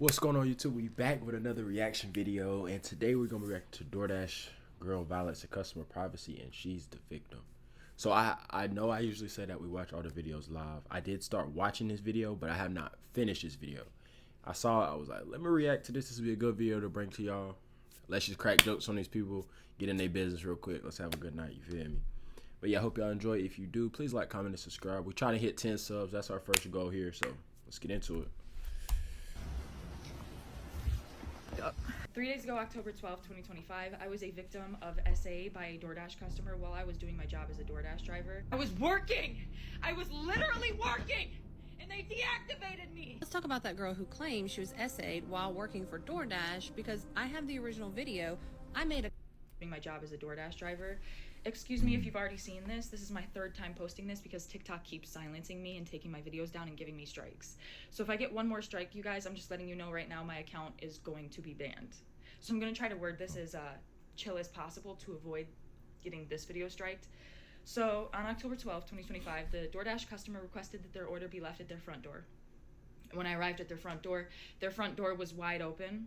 What's going on, YouTube? We back with another reaction video, and today we're gonna react to DoorDash Girl Violates customer privacy, and she's the victim. So I know I usually say that we watch all the videos live. I did start watching this video, but I have not finished this video. I saw it, I was like, let me react to this. This will be a good video to bring to y'all. Let's just crack jokes on these people, get in their business real quick. Let's have a good night, you feel me? But yeah, I hope y'all enjoy. If you do, please like, comment, and subscribe. We're trying to hit 10 subs. That's our first goal here, so let's get into it. 3 days ago, October 12th, 2025, I was a victim of SA by a DoorDash customer while I was doing my job as a DoorDash driver. I was working! I was literally working! And they deactivated me! Let's talk about that girl who claimed she was SA'd while working for DoorDash, because I have the original video. I made a doing my job as a DoorDash driver. Excuse me if you've already seen this. This is my third time posting this because TikTok keeps silencing me and taking my videos down and giving me strikes. So if I get one more strike, you guys, I'm just letting you know right now my account is going to be banned. So I'm going to try to word this as chill as possible to avoid getting this video striked. So on October 12th, 2025, the DoorDash customer requested that their order be left at their front door. When I arrived at their front door was wide open,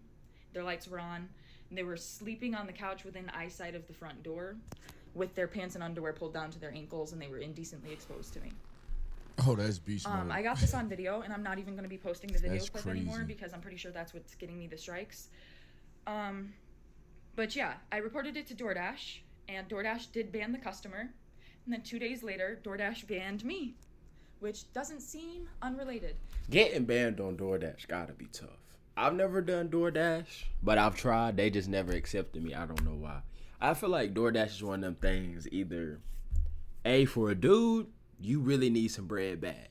their lights were on, and they were sleeping on the couch within eyesight of the front door, with their pants and underwear pulled down to their ankles, and they were indecently exposed to me. Oh, that's beast mode. I got this on video, and I'm not even going to be posting the video That's clip crazy. anymore because I'm pretty sure that's what's getting me the strikes. But yeah, I reported it to DoorDash, and DoorDash did ban the customer, and then 2 days later, DoorDash banned me, which doesn't seem unrelated. Getting banned on DoorDash gotta be tough. I've never done DoorDash, but I've tried. They just never accepted me. I don't know why. I feel like DoorDash is one of them things, either A, for a dude, you really need some bread bad.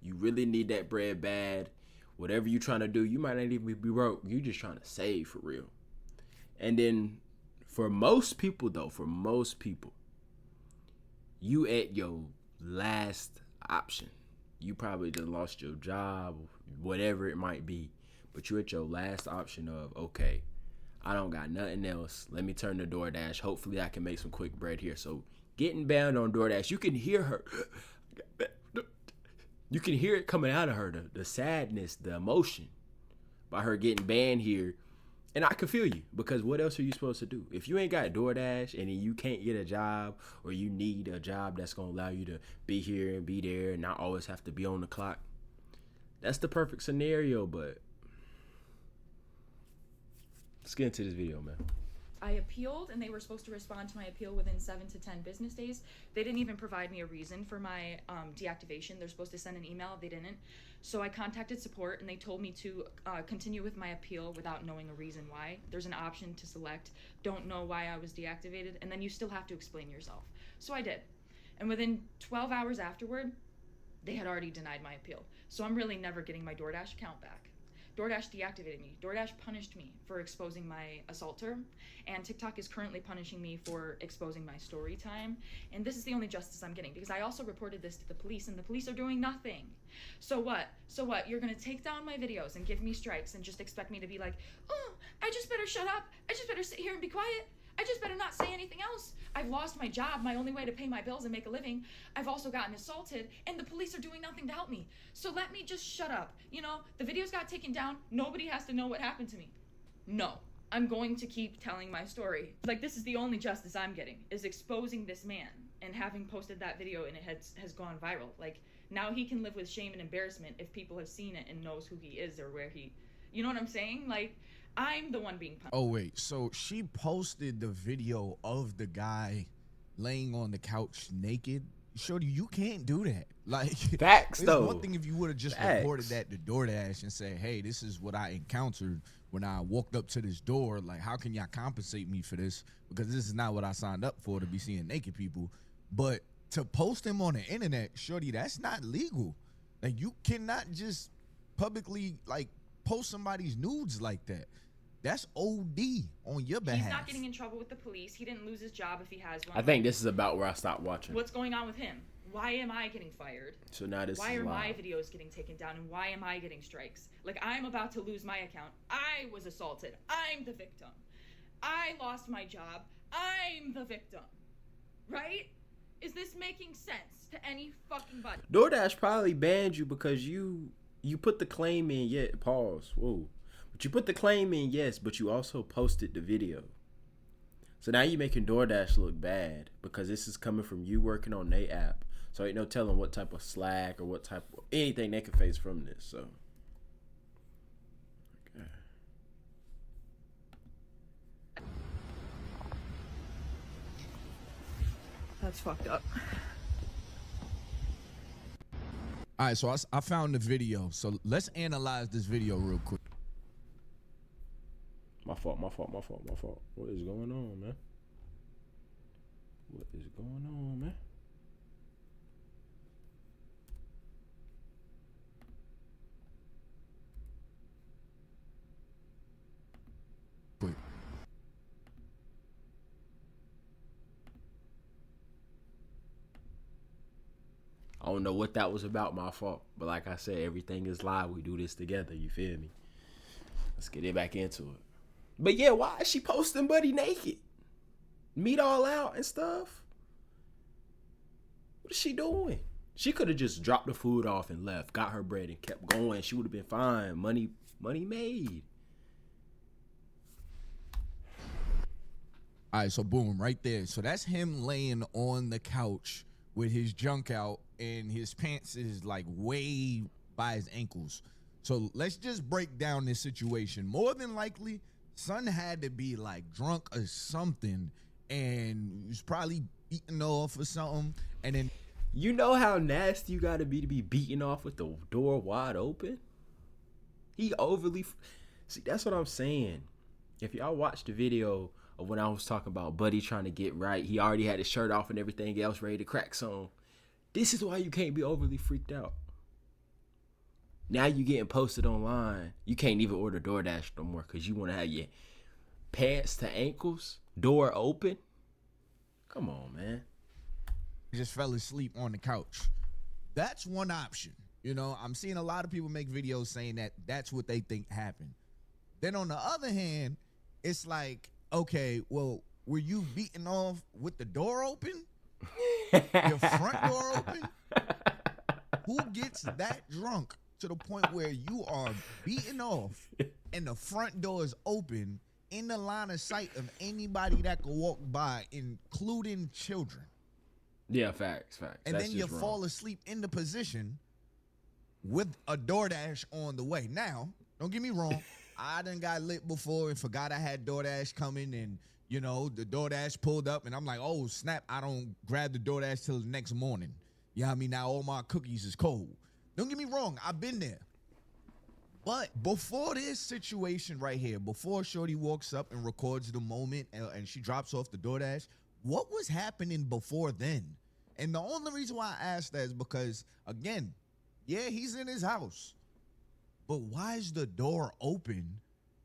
You really need that bread bad. Whatever you trying to do, you might not even be broke. You just trying to save for real. And then for most people though, you at your last option. You probably just lost your job, whatever it might be. But you're at your last option of, okay, I don't got nothing else. Let me turn to DoorDash. Hopefully I can make some quick bread here. So getting banned on DoorDash, you can hear her. You can hear it coming out of her, the sadness, the emotion by her getting banned here. And I can feel you, because what else are you supposed to do? If you ain't got DoorDash and you can't get a job, or you need a job that's going to allow you to be here and be there and not always have to be on the clock, that's the perfect scenario. But let's get into this video, man. I appealed, and they were supposed to respond to my appeal within 7 to 10 business days. They didn't even provide me a reason for my deactivation. They're supposed to send an email. They didn't. So I contacted support, and they told me to continue with my appeal without knowing a reason why. There's an option to select, don't know why I was deactivated, and then you still have to explain yourself. So I did. And within 12 hours afterward, they had already denied my appeal. So I'm really never getting my DoorDash account back. DoorDash deactivated me. DoorDash punished me for exposing my assaulter, and TikTok is currently punishing me for exposing my story time. And this is the only justice I'm getting, because I also reported this to the police, and the police are doing nothing. So what? So what? You're gonna take down my videos and give me strikes and just expect me to be like, oh, I just better shut up. I just better sit here and be quiet. I just better not say anything else. I've lost my job, my only way to pay my bills and make a living. I've also gotten assaulted, and the police are doing nothing to help me. So let me just shut up. You know, the videos got taken down. Nobody has to know what happened to me. No, I'm going to keep telling my story. Like, this is the only justice I'm getting, is exposing this man and having posted that video, and it has gone viral. Like, now he can live with shame and embarrassment if people have seen it and knows who he is or where he, you know what I'm saying? Like, I'm the one being punished. Oh, wait. So she posted the video of the guy laying on the couch naked? Shorty, you can't do that. Like, Facts, it's though. one thing if you would have just reported that to DoorDash and said, hey, this is what I encountered when I walked up to this door. Like, how can y'all compensate me for this? Because this is not what I signed up for, to be seeing naked people. But to post him on the internet, shorty, that's not legal. Like, you cannot just publicly, like, post somebody's nudes like that. That's OD on your behalf. He's not getting in trouble with the police. He didn't lose his job if he has one. I think this is about where I stopped watching. What's going on with him? Why am I getting fired? So now this Why is are live. my videos getting taken down, and why am I getting strikes? Like, I'm about to lose my account. I was assaulted. I'm the victim. I lost my job. I'm the victim. Right? Is this making sense to any fucking body? DoorDash probably banned you because you put the claim in yet. Pause. Whoa. But you put the claim in, yes, but you also posted the video. So now you're making DoorDash look bad because this is coming from you working on their app. So ain't no telling what type of slack or what type of anything they could face from this. So okay. That's fucked up. All right, so I found the video. So let's analyze this video real quick. My fault. What is going on, man? What is going on, man? Quick. I don't know what that was about, my fault. But like I said, everything is live. We do this together, you feel me? Let's get it back into it. But yeah, why is she posting Buddy naked? Meat all out and stuff? What is she doing? She could have just dropped the food off and left, got her bread and kept going. She would have been fine. Money made. All right, so boom, right there. So that's him laying on the couch with his junk out and his pants is like way by his ankles. So let's just break down this situation. More than likely, son had to be like drunk or something and was probably beaten off or something. And then, you know how nasty you gotta be beaten off with the door wide open? He overly... See, that's what I'm saying. If y'all watched the video of when I was talking about Buddy trying to get right, he already had his shirt off and everything else ready to crack some. This is why you can't be overly freaked out. Now you getting posted online. You can't even order DoorDash no more because you want to have your pants to ankles, door open. Come on, man. he just fell asleep on the couch. That's one option. You know, I'm seeing a lot of people make videos saying that that's what they think happened. Then on the other hand, it's like, okay, well, were you beaten off with the door open? Your front door open? Who gets that drunk to the point where you are beaten off and the front door is open in the line of sight of anybody that could walk by, including children? Yeah, facts. And That's then you just fall wrong. asleep in the position with a DoorDash on the way. Now, don't get me wrong. I done got lit before and forgot I had DoorDash coming, and, you know, the DoorDash pulled up, and I'm like, oh, snap, I don't grab the DoorDash till the next morning. You know what I mean? Now all my cookies is cold. Don't get me wrong. I've been there. But before this situation right here, before Shorty walks up and records the moment and she drops off the DoorDash, what was happening before then? And the only reason why I asked that is because, again, yeah, he's in his house. But why is the door open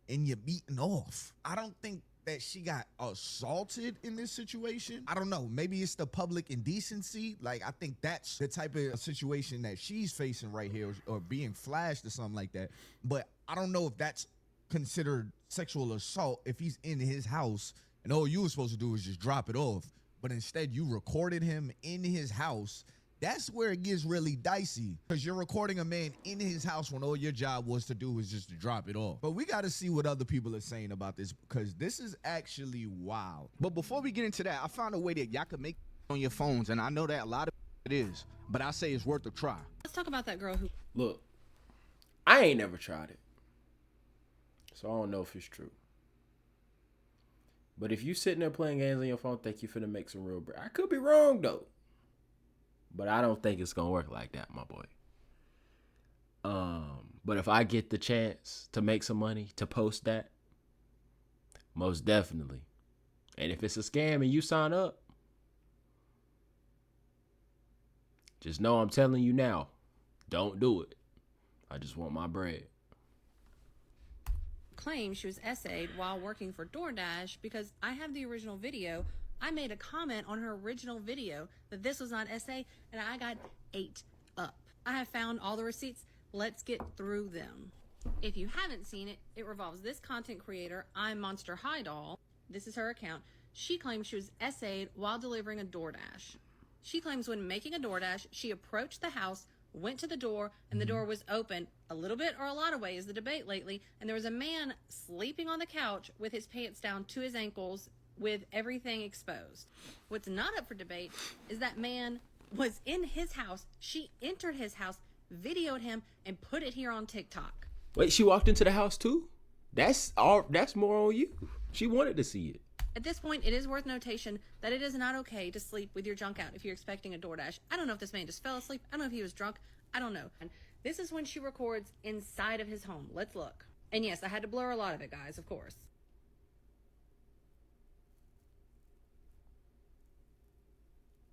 and you're beaten off? I don't think that she got assaulted in this situation. I don't know. Maybe it's the public indecency. Like, I think that's the type of situation that she's facing right here, or being flashed or something like that. But I don't know if that's considered sexual assault if he's in his house and all you were supposed to do is just drop it off. But instead you recorded him in his house. That's where it gets really dicey, because you're recording a man in his house when all your job was to do was just to drop it off. But we got to see what other people are saying about this, because this is actually wild. But before we get into that, I found a way that y'all could make on your phones, and I know that a lot of it is, but I say it's worth a try. Let's talk about that girl who... Look, I ain't never tried it, so I don't know if it's true. But if you sitting there playing games on your phone, think you finna make some real bread. I could be wrong, though. But I don't think it's gonna work like that, my boy. But if I get the chance to make some money to post that, most definitely. And if it's a scam and you sign up, just know I'm telling you now, don't do it. I just want my bread. Claims she was essayed while working for DoorDash because I have the original video. I made a comment on her original video that this was not essay, and I got ate up. I have found all the receipts. Let's get through them. If you haven't seen it, it revolves this content creator, I'm Monster High Doll. This is her account. She claims she was essayed while delivering a DoorDash. She claims when making a DoorDash, she approached the house went to the door, and the door was open a little bit or a lot of ways, the debate lately, and there was a man sleeping on the couch with his pants down to his ankles with everything exposed. What's not up for debate is that man was in his house. She entered his house, videoed him, and put it here on TikTok. Wait, she walked into the house too? That's more on you. She wanted to see it. At this point, it is worth notation that it is not okay to sleep with your junk out if you're expecting a DoorDash. I don't know if this man just fell asleep. I don't know if he was drunk. I don't know. And this is when she records inside of his home. Let's look. And yes, I had to blur a lot of it, guys, of course.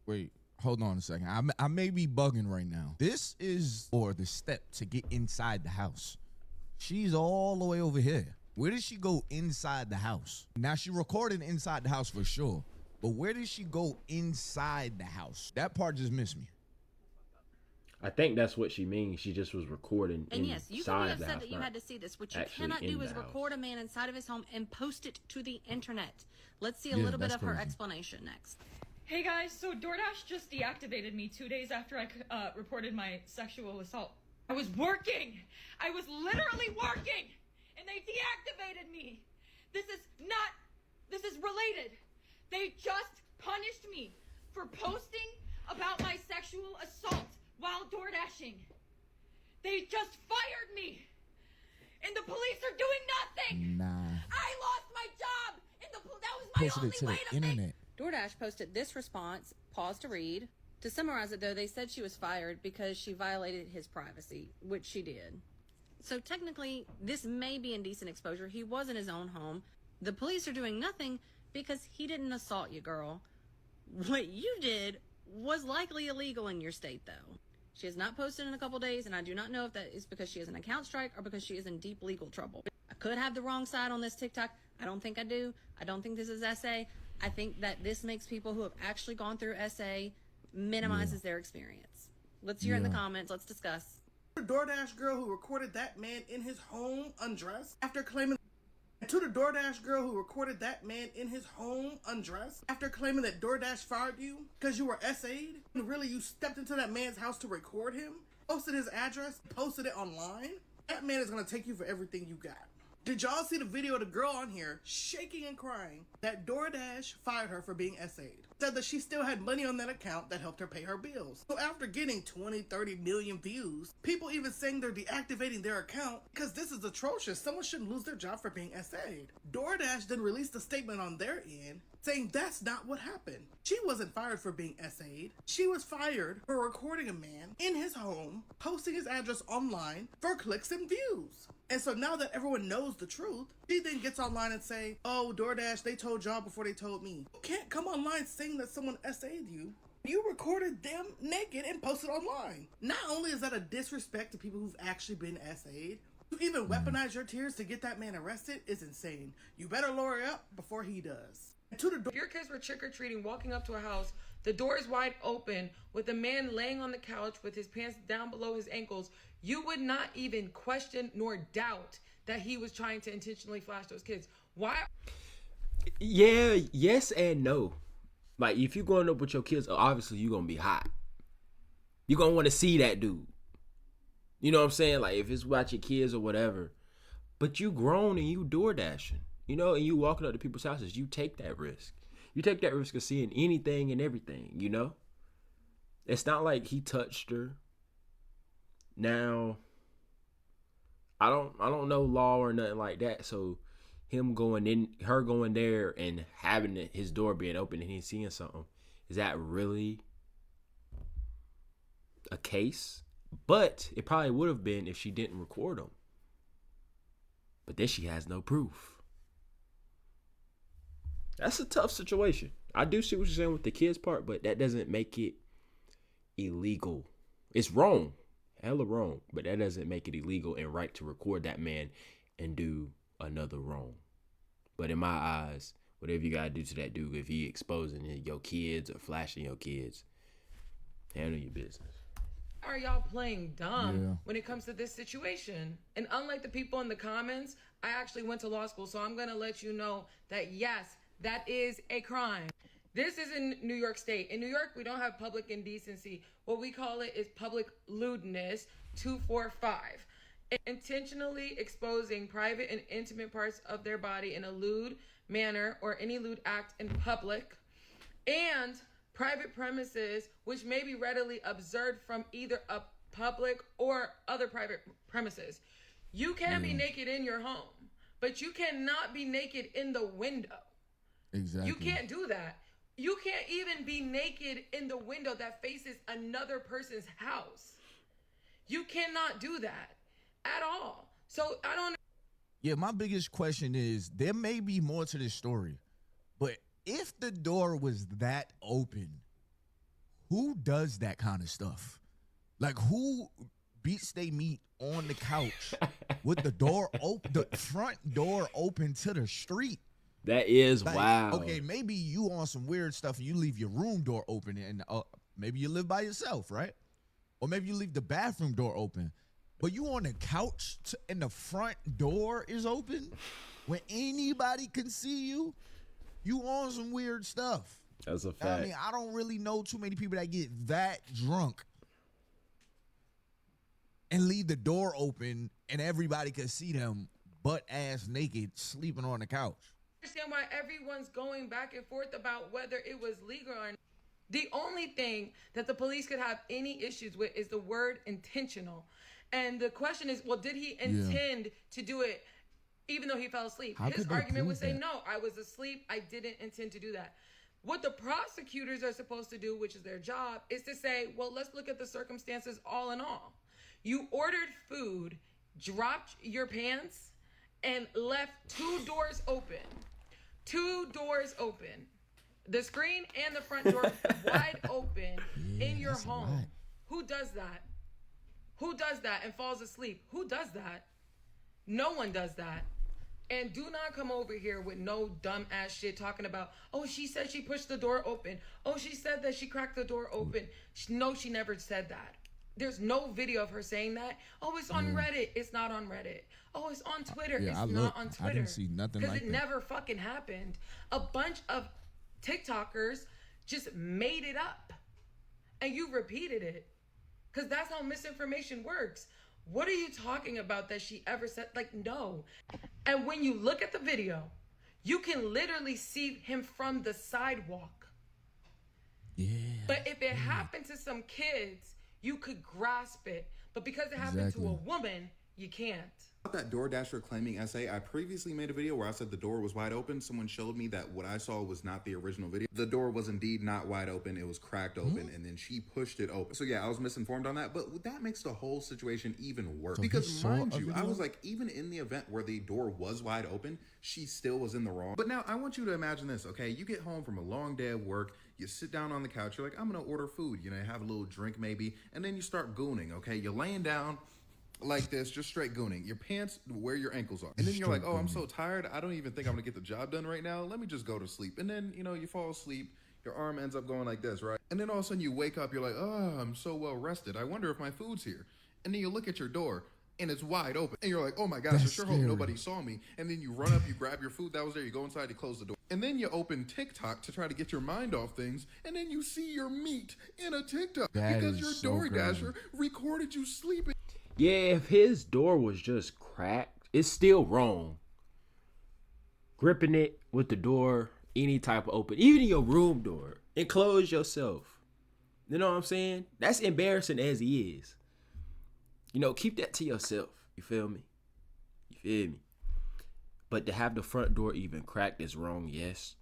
Wait, hold on a second. I may be bugging right now. This is the step to get inside the house. She's all the way over here. Where did she go inside the house? Now, she recorded inside the house for sure, but where did she go inside the house? That part just missed me. I think that's what she means. She just was recording and yes, you can be upset house, that you had to see this. What you actually cannot do in is the record a man inside of his home and post it to the internet. Let's see a little bit of her explanation next. Hey guys, so DoorDash just deactivated me 2 days after I reported my sexual assault. I was working. I was literally working, and they deactivated me. This is related. They just punished me for posting about my sexual assault while DoorDashing. They just fired me, and the police are doing nothing. Nah. I lost my job, and that was my Posted only it to way the to internet. make. DoorDash posted this response. Pause to read. To summarize it, though, they said she was fired because she violated his privacy, which she did. So technically, this may be indecent exposure. He was in his own home. The police are doing nothing because he didn't assault you, girl. What you did was likely illegal in your state, though. She has not posted in a couple days, and I do not know if that is because she has an account strike or because she is in deep legal trouble. I could have the wrong side on this TikTok. I don't think I do. I don't think this is SA. I think that this makes people who have actually gone through SA minimizes their experience. Let's hear in the comments. Let's discuss. The DoorDash girl who recorded that man in his home undressed after claiming to the DoorDash girl who recorded that man in his home undressed after claiming that DoorDash fired you because you were SA'd, and really you stepped into that man's house to record him, posted his address, posted it online. That man is gonna take you for everything you got. Did y'all see the video of the girl on here shaking and crying that DoorDash fired her for being SA'd? Said that she still had money on that account that helped her pay her bills. So after getting 20, 30 million views, people even saying they're deactivating their account because this is atrocious. Someone shouldn't lose their job for being SA'd. DoorDash then released a statement on their end saying that's not what happened. She wasn't fired for being SA'd. She was fired for recording a man in his home, posting his address online for clicks and views. And so now that everyone knows the truth, she then gets online and say, oh, DoorDash, they told y'all before they told me. You can't come online saying that someone SA'd you. You recorded them naked and posted online. Not only is that a disrespect to people who've actually been SA'd, to even weaponize your tears to get that man arrested is insane. You better lawyer up before he does. And to the If your kids were trick-or-treating, walking up to a house, the door is wide open, with a man laying on the couch with his pants down below his ankles, you would not even question nor doubt that he was trying to intentionally flash those kids. Why? Yeah, yes and no. Like, if you're going up with your kids, obviously you're going to be hot. You're going to want to see that dude. You know what I'm saying? Like, if it's about your kids or whatever. But you grown and you door dashing. You know, and you walking up to people's houses. You take that risk. You take that risk of seeing anything and everything, you know? It's not like he touched her. Now, I don't know law or nothing like that. So him going in, her going there and having his door being open and he's seeing something, is that really a case? But it probably would have been if she didn't record him. But then she has no proof. That's a tough situation. I do see what you're saying with the kids part, but that doesn't make it illegal. It's wrong. Hella wrong. But that doesn't make it illegal and right to record that man and do another wrong. But in my eyes, whatever you gotta do to that dude, if he exposing your kids or flashing your kids, handle your business. Are y'all playing dumb when it comes to this situation? And unlike the people in the comments, I actually went to law school, so I'm gonna let you know that yes, that is a crime. This is in New York State. In New York, we don't have public indecency. What we call it is public lewdness, 245. Intentionally exposing private and intimate parts of their body in a lewd manner or any lewd act in public, and private premises which may be readily observed from either a public or other private premises. You can be naked in your home, but you cannot be naked in the window. Exactly. You can't do that. You can't even be naked in the window that faces another person's house. You cannot do that at all. So I don't. Yeah, my biggest question is, there may be more to this story, but if the door was that open, who does that kind of stuff? Like, who beats they meat on the couch with the door open, the front door open to the street? That is like, wild. Okay, maybe you on some weird stuff and you leave your room door open, and maybe you live by yourself, right? Or maybe you leave the bathroom door open, but you on the couch and the front door is open when anybody can see you. You on some weird stuff. That's a fact. I mean, I don't really know too many people that get that drunk and leave the door open and everybody can see them butt ass naked sleeping on the couch. I understand why everyone's going back and forth about whether it was legal or not. The only thing that the police could have any issues with is the word intentional. And the question is, well, did he intend to do it even though he fell asleep? His argument would say, no, I was asleep. I didn't intend to do that. What the prosecutors are supposed to do, which is their job, is to say, well, let's look at the circumstances all in all. You ordered food, dropped your pants, and left 2 doors open. 2 doors open. The screen and the front door wide open in your home. Who does that? Who does that and falls asleep? Who does that? No one does that. And do not come over here with no dumb ass shit talking about, oh, she said she pushed the door open. Oh, she said that she cracked the door open. No, she never said that. There's no video of her saying that. Oh, it's on Reddit. It's not on Reddit. Oh, it's on Twitter. It's not on Twitter. I didn't see nothing like that. Because it never fucking happened. A bunch of TikTokers just made it up. And you repeated it. Because that's how misinformation works. What are you talking about that she ever said? Like, no. And when you look at the video, you can literally see him from the sidewalk. Yeah. But if it happened to some kids, you could grasp it. But because it happened to a woman, you can't. That DoorDasher claiming essay, I previously made a video where I said the door was wide open. Someone showed me that what I saw was not the original video. The door was indeed not wide open. It was cracked open, and then she pushed it open. So yeah, I was misinformed on that, but that makes the whole situation even worse. So because mind you, I was like, even in the event where the door was wide open, she still was in the wrong. But now I want you to imagine this, okay? You get home from a long day of work, you sit down on the couch, you're like, I'm gonna order food, you know, have a little drink maybe, and then you start gooning, okay? You're laying down like this, just straight gooning. Your pants where your ankles are. And then you're like, oh, I'm so tired. I don't even think I'm gonna get the job done right now. Let me just go to sleep. And then, you know, you fall asleep. Your arm ends up going like this, right? And then all of a sudden you wake up. You're like, oh, I'm so well rested. I wonder if my food's here. And then you look at your door and it's wide open. And you're like, oh my gosh, I sure hope nobody saw me. And then you run up, you grab your food that was there. You go inside, you close the door. And then you open TikTok to try to get your mind off things. And then you see your meat in a TikTok because your DoorDasher recorded you sleeping. Yeah, if his door was just cracked, it's still wrong. Gripping it with the door, any type of open, even your room door, enclose yourself. You know what I'm saying? That's embarrassing as he is. You know, keep that to yourself. You feel me? You feel me? But to have the front door even cracked is wrong, yes.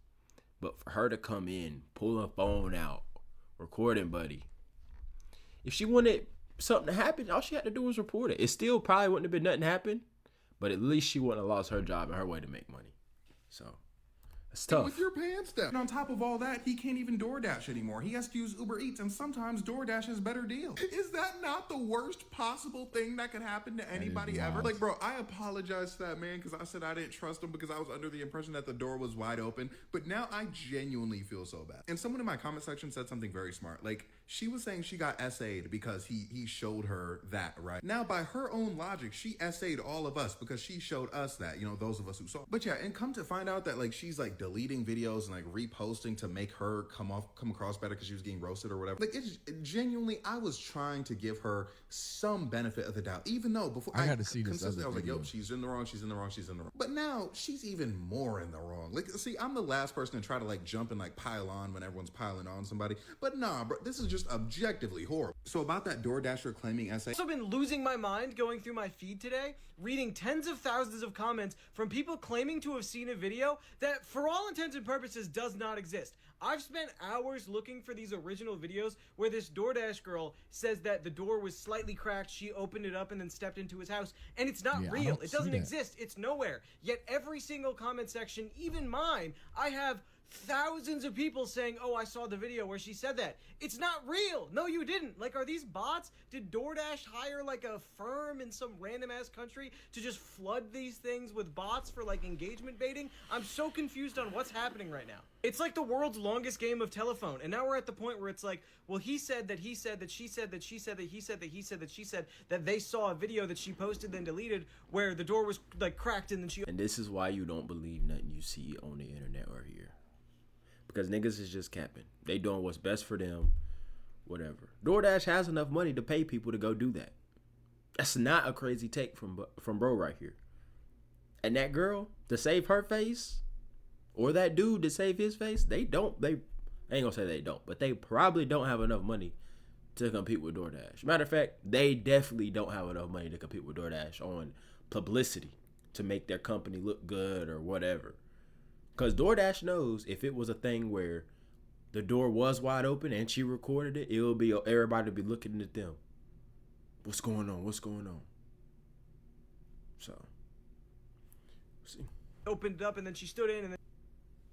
But for her to come in, pull her phone out, recording, buddy. If she wanted something to happen, all she had to do was report it. It still probably wouldn't have been nothing happen, but at least she wouldn't have lost her job and her way to make money. So it's tough. With your pants down. And on top of all that, he can't even DoorDash anymore. He has to use Uber Eats, and sometimes DoorDash has better deals. Is that not the worst possible thing that could happen to anybody ever? Like, bro, I apologize to that man because I said I didn't trust him because I was under the impression that the door was wide open. But now I genuinely feel so bad. And someone in my comment section said something very smart. Like, She was saying she got SA'd because he showed her that, right? Now, by her own logic, she SA'd all of us because she showed us that, you know, those of us who saw. But yeah, and come to find out that like she's like deleting videos and like reposting to make her come across better because she was getting roasted or whatever. Like genuinely, I was trying to give her some benefit of the doubt, even though before I got to see this. I was like, yo, she's in the wrong, she's in the wrong, she's in the wrong. But now she's even more in the wrong. Like, see, I'm the last person to try to like jump and like pile on when everyone's piling on somebody. But nah, bro, this is just objectively horrible. So about that DoorDasher claiming SA. I've also been losing my mind going through my feed today, reading tens of thousands of comments from people claiming to have seen a video that, for all intents and purposes, does not exist. I've spent hours looking for these original videos where this DoorDash girl says that the door was slightly cracked, she opened it up and then stepped into his house, and it's not real. It doesn't exist. It's nowhere. Yet every single comment section, even mine, I have thousands of people saying, oh, I saw the video where she said that. It's not real. No, you didn't. Like, are these bots? Did DoorDash hire like a firm in some random ass country to just flood these things with bots for like engagement baiting? I'm so confused on what's happening right now. It's like the world's longest game of telephone, and now we're at the point where it's like, well, he said that he said that she said that she said that he said that he said that she said that they saw a video that she posted then deleted where the door was like cracked and then she. And this is why you don't believe nothing you see on the internet or here. Because niggas is just capping. They doing what's best for them, whatever. DoorDash has enough money to pay people to go do that. That's not a crazy take from bro right here. And that girl, to save her face, or that dude to save his face, I ain't gonna say they don't, but they probably don't have enough money to compete with DoorDash. Matter of fact, they definitely don't have enough money to compete with DoorDash on publicity to make their company look good or whatever. Because DoorDash knows if it was a thing where the door was wide open and she recorded it, it'll be everybody will be looking at them. What's going on? What's going on? So, see. Opened it up and then she stood in and then.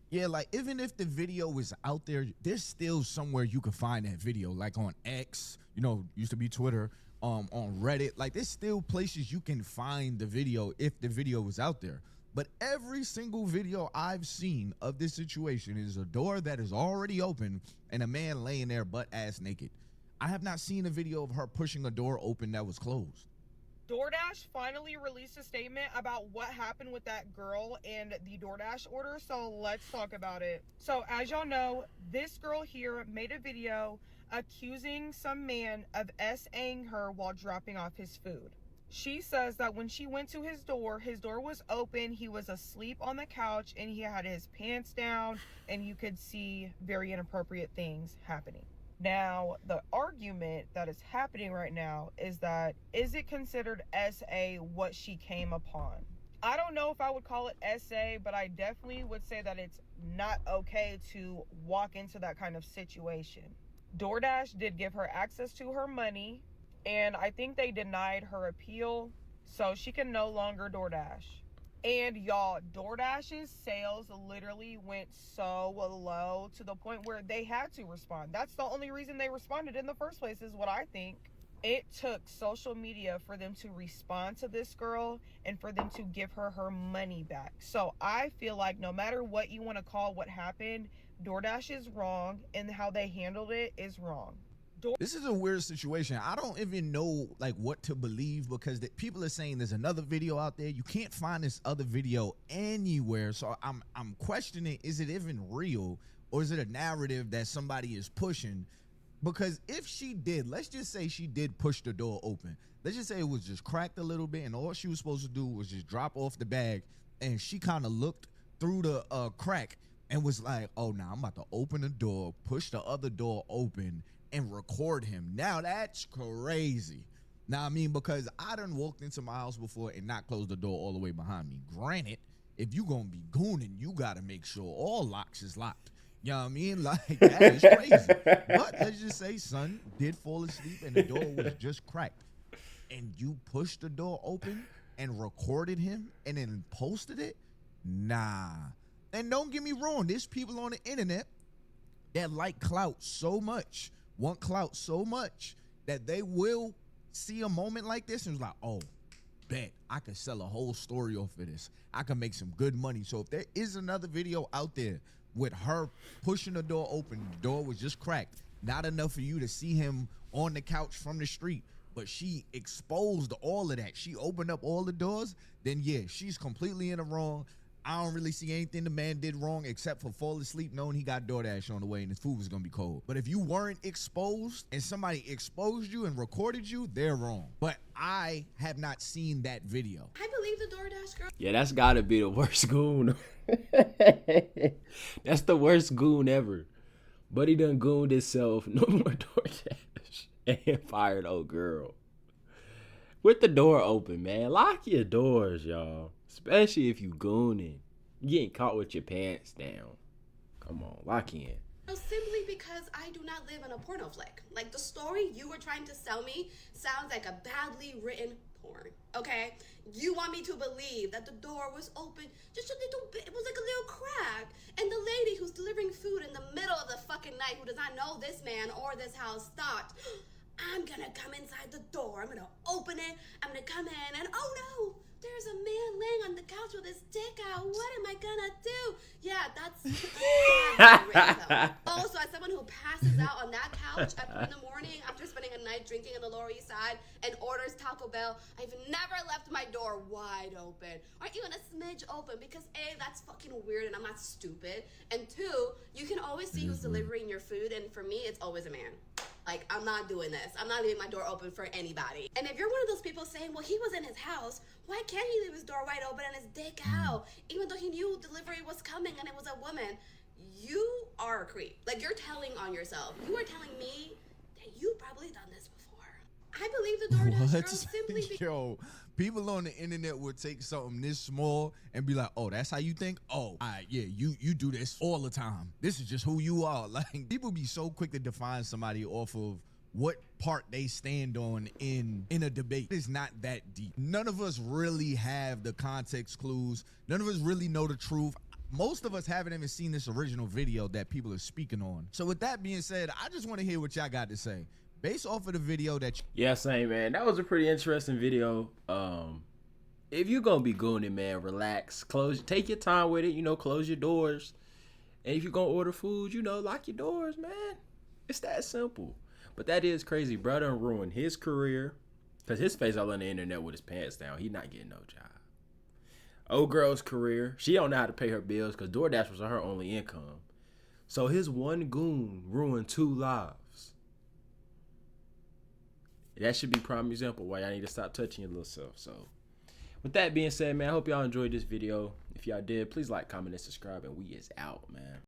Yeah, like even if the video was out there, there's still somewhere you can find that video, like on X, you know, used to be Twitter, on Reddit. Like there's still places you can find the video if the video was out there. But every single video I've seen of this situation is a door that is already open and a man laying there butt-ass naked. I have not seen a video of her pushing a door open that was closed. DoorDash finally released a statement about what happened with that girl and the DoorDash order, so let's talk about it. So as y'all know, this girl here made a video accusing some man of SAing her while dropping off his food. She says that when she went to his door was open, he was asleep on the couch, and he had his pants down, and you could see very inappropriate things happening. Now, the argument that is happening right now is it considered SA what she came upon? I don't know if I would call it SA, but I definitely would say that it's not okay to walk into that kind of situation. DoorDash did give her access to her money, and I think they denied her appeal, so she can no longer DoorDash. And y'all, DoorDash's sales literally went so low to the point where they had to respond. That's the only reason they responded in the first place, is what I think. It took social media for them to respond to this girl and for them to give her her money back. So I feel like no matter what you want to call what happened, DoorDash is wrong, and how they handled it is wrong. This is a weird situation. I don't even know like what to believe, because people are saying there's another video out there. You can't find this other video anywhere. So I'm questioning, is it even real, or is it a narrative that somebody is pushing? Because if she did, let's just say she did push the door open. Let's just say it was just cracked a little bit and all she was supposed to do was just drop off the bag, and she kind of looked through the crack and was like, oh, now I'm about to open the door, push the other door open, and record him. Now that's crazy. Now, I mean, because I done walked into my house before and not closed the door all the way behind me. Granted, if you gonna be gooning, you gotta make sure all locks is locked. You know what I mean? Like, that is crazy. But let's just say son did fall asleep and the door was just cracked, and you pushed the door open and recorded him and then posted it. Nah. And don't get me wrong, there's people on the internet that like clout so much, want clout so much, that they will see a moment like this and was like, oh, bet I could sell a whole story off of this. I can make some good money. So if there is another video out there with her pushing the door open, the door was just cracked, not enough for you to see him on the couch from the street, but she exposed all of that. She opened up all the doors, then yeah, she's completely in the wrong. I don't really see anything the man did wrong except for fall asleep knowing he got DoorDash on the way and his food was gonna be cold. But if you weren't exposed and somebody exposed you and recorded you, they're wrong. But I have not seen that video. I believe the DoorDash girl. Yeah, that's gotta be the worst goon. That's the worst goon ever. But he done gooned himself. No more DoorDash. And fired old girl. With the door open, man. Lock your doors, y'all. Especially if you gooning. You getting caught with your pants down. Come on, lock in. Simply because I do not live in a porno flick. Like, the story you were trying to sell me sounds like a badly written porn, okay? You want me to believe that the door was open just a little bit. It was like a little crack. And the lady who's delivering food in the middle of the fucking night, who does not know this man or this house, thought, I'm gonna come inside the door. I'm gonna open it. I'm gonna come in and oh no, there's a man laying on the couch with his dick out. What am I gonna do? Yeah, that's also, as someone who passes out on that couch at 2 a.m. after spending a night drinking on the Lower East Side and orders Taco Bell, I've never left my door wide open or even a smidge open because A, that's fucking weird and I'm not stupid, and 2, you can always see who's delivering your food, and for me, it's always a man. Like, I'm not doing this. I'm not leaving my door open for anybody. And if you're one of those people saying, well, he was in his house, why can't he leave his door wide open and his dick out, even though he knew delivery was coming and it was a woman? You are a creep. Like, you're telling on yourself. You are telling me that you've probably done this before. I believe the DoorDash girl simply because... Yo, people on the internet would take something this small and be like, oh, that's how you think? Oh, all right, yeah, you do this all the time. This is just who you are. Like, people be so quick to define somebody off of what part they stand on in a debate. It's not that deep. None of us really have the context clues. None of us really know the truth. Most of us haven't even seen this original video that people are speaking on. So with that being said, I just want to hear what y'all got to say. Based off of the video that yeah, same, man. That was a pretty interesting video. If you're gonna be gooning, man, relax. Take your time with it, you know, close your doors. And if you're gonna order food, you know, lock your doors, man. It's that simple. But that is crazy. Brother done ruined his career. Cause his face all on the internet with his pants down. He not getting no job. Old girl's career. She don't know how to pay her bills because DoorDash was her only income. So his one goon ruined 2 lives. That should be prime example why y'all need to stop touching your little self. So with that being said, man, I hope y'all enjoyed this video. If y'all did, please like, comment, and subscribe. And we is out, man.